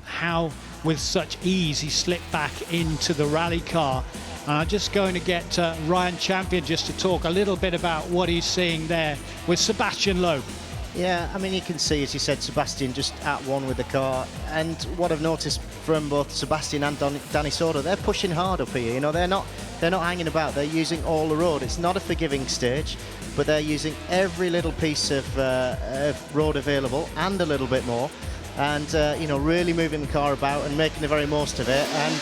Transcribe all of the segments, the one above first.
how with such ease he slipped back into the rally car. Just going to get Ryan Champion just to talk a little bit about what he's seeing there with Sebastien Loeb. Yeah, I mean, you can see, as you said, Sebastien just at one with the car. And what I've noticed from both Sebastien and Dani Sordo, they're pushing hard up here. You know, they're not hanging about. They're using all the road. It's not a forgiving stage, but they're using every little piece of road available and a little bit more. And, you know, really moving the car about and making the very most of it. And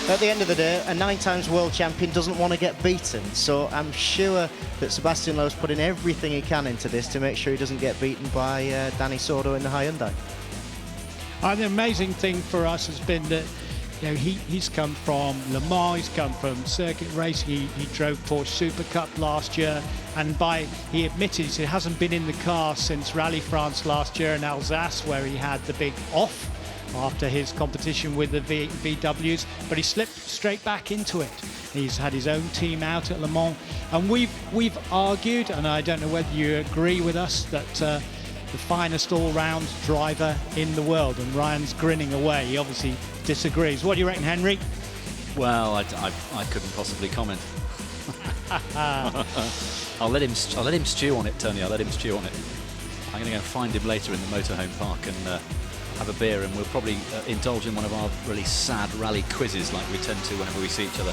at the end of the day, a 9-times world champion doesn't want to get beaten. So I'm sure that Sebastien Loeb's putting everything he can into this to make sure he doesn't get beaten by Dani Sordo in the Hyundai. The amazing thing for us has been that, you know, he's come from Le Mans, he's come from circuit racing, he drove Porsche Super Cup last year, and he admitted he hasn't been in the car since Rally France last year in Alsace, where he had the big off after his competition with the VWs, but he slipped straight back into it. He's had his own team out at Le Mans, and we've argued, and I don't know whether you agree with us, that the finest all-round driver in the world, and Ryan's grinning away. He obviously disagrees. What do you reckon, Henry? Well, I couldn't possibly comment. I'll let him stew on it, Tony. I'll let him stew on it. I'm going to go find him later in the motorhome park and have a beer, and we'll probably indulge in one of our really sad rally quizzes like we tend to whenever we see each other.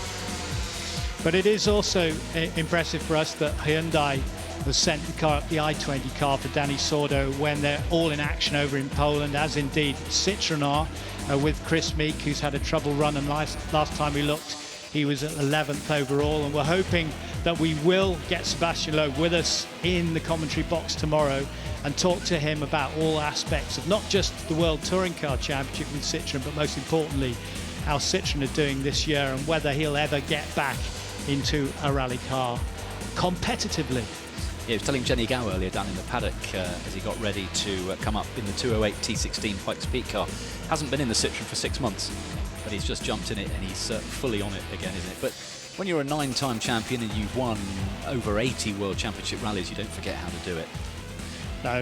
But it is also impressive for us that Hyundai has sent the car up the I-20 car for Dani Sordo when they're all in action over in Poland, as indeed Citroen are, with Chris Meek, who's had a trouble run, and last time we looked he was at 11th overall, and we're hoping that we will get Sebastien Loeb with us in the commentary box tomorrow and talk to him about all aspects of not just the World Touring Car Championship with Citroen, but most importantly how Citroen are doing this year and whether he'll ever get back into a rally car competitively. Yeah, he was telling Jenny Gow earlier down in the paddock as he got ready to come up in the 208 T16 Pikes Peak car. Hasn't been in the Citroen for 6 months, but he's just jumped in it and he's fully on it again, isn't it? But when you're a 9-time champion and you've won over 80 World Championship rallies, you don't forget how to do it.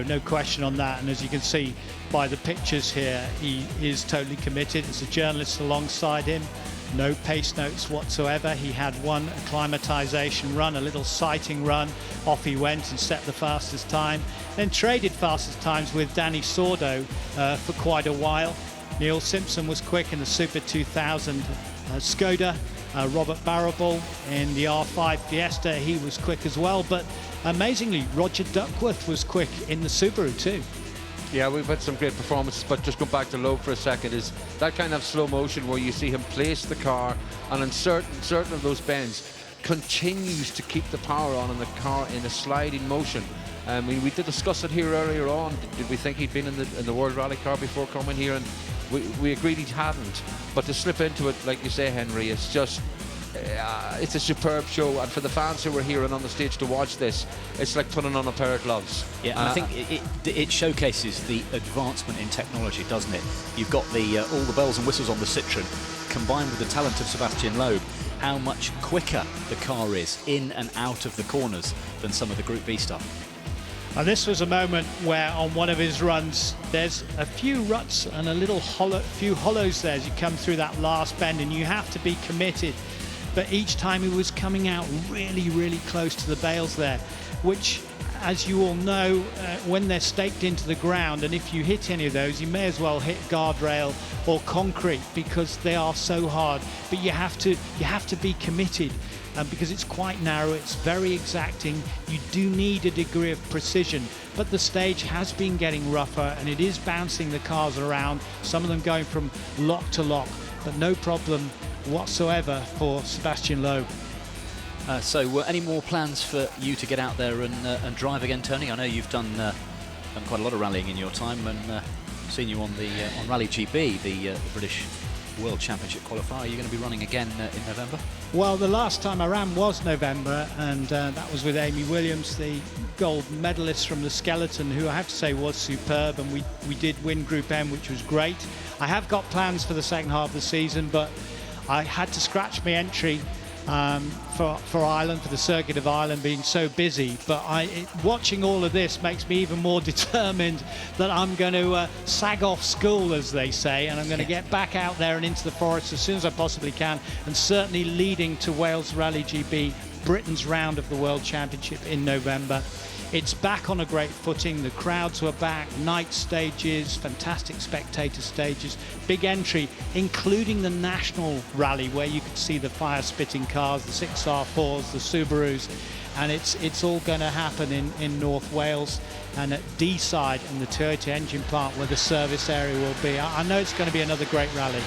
No question on that, and as you can see by the pictures here, he is totally committed. There's a journalist alongside him, no pace notes whatsoever. He had one acclimatization run, a little sighting run, off he went and set the fastest time, then traded fastest times with Dani Sordo for quite a while. Neil Simpson was quick in the Super 2000 Skoda. Robert Barrable in the R5 Fiesta, he was quick as well, but amazingly Roger Duckworth was quick in the Subaru too. Yeah, we've had some great performances, but just going back to Loeb for a second, is that kind of slow motion where you see him place the car and in certain of those bends continues to keep the power on in the car in a sliding motion. I mean, we did discuss it here earlier on. Did we think he'd been in the World Rally Car before coming here? And we agreed he hadn't. But to slip into it, like you say, Henry, it's just it's a superb show, and for the fans who were here and on the stage to watch this, it's like putting on a pair of gloves. Yeah, and I think it showcases the advancement in technology, doesn't it? You've got all the bells and whistles on the Citroen, combined with the talent of Sebastien Loeb, how much quicker the car is in and out of the corners than some of the Group B stuff. And this was a moment where on one of his runs there's a few ruts and a few hollows there as you come through that last bend, and you have to be committed. But each time he was coming out really close to the bales there, which, as you all know, when they're staked into the ground, and if you hit any of those, you may as well hit guardrail or concrete because they are so hard. But you have to be committed, because it's quite narrow, it's very exacting. You do need a degree of precision, but the stage has been getting rougher and it is bouncing the cars around, some of them going from lock to lock, but no problem whatsoever for Sebastien Loeb. So any more plans for you to get out there and drive again, Tony? I know you've done quite a lot of rallying in your time, and seen you on Rally GB, the British World Championship qualifier. Are you going to be running again in November? Well, the last time I ran was November, and that was with Amy Williams, the gold medalist from the skeleton, who I have to say was superb, and we did win Group M, which was great. I have got plans for the second half of the season, but I had to scratch my entry for Ireland, for the circuit of Ireland being so busy. But watching all of this makes me even more determined that I'm going to sag off school, as they say, and I'm going to get back out there and into the forest as soon as I possibly can, and certainly leading to Wales Rally GB, Britain's round of the World Championship in November. It's back on a great footing. The crowds were back, night stages, fantastic spectator stages, big entry, including the national rally where you could see the fire-spitting cars, the 6R4s, the Subarus, and it's all going to happen in North Wales and at D-side and the Toyota engine plant where the service area will be. I know it's going to be another great rally.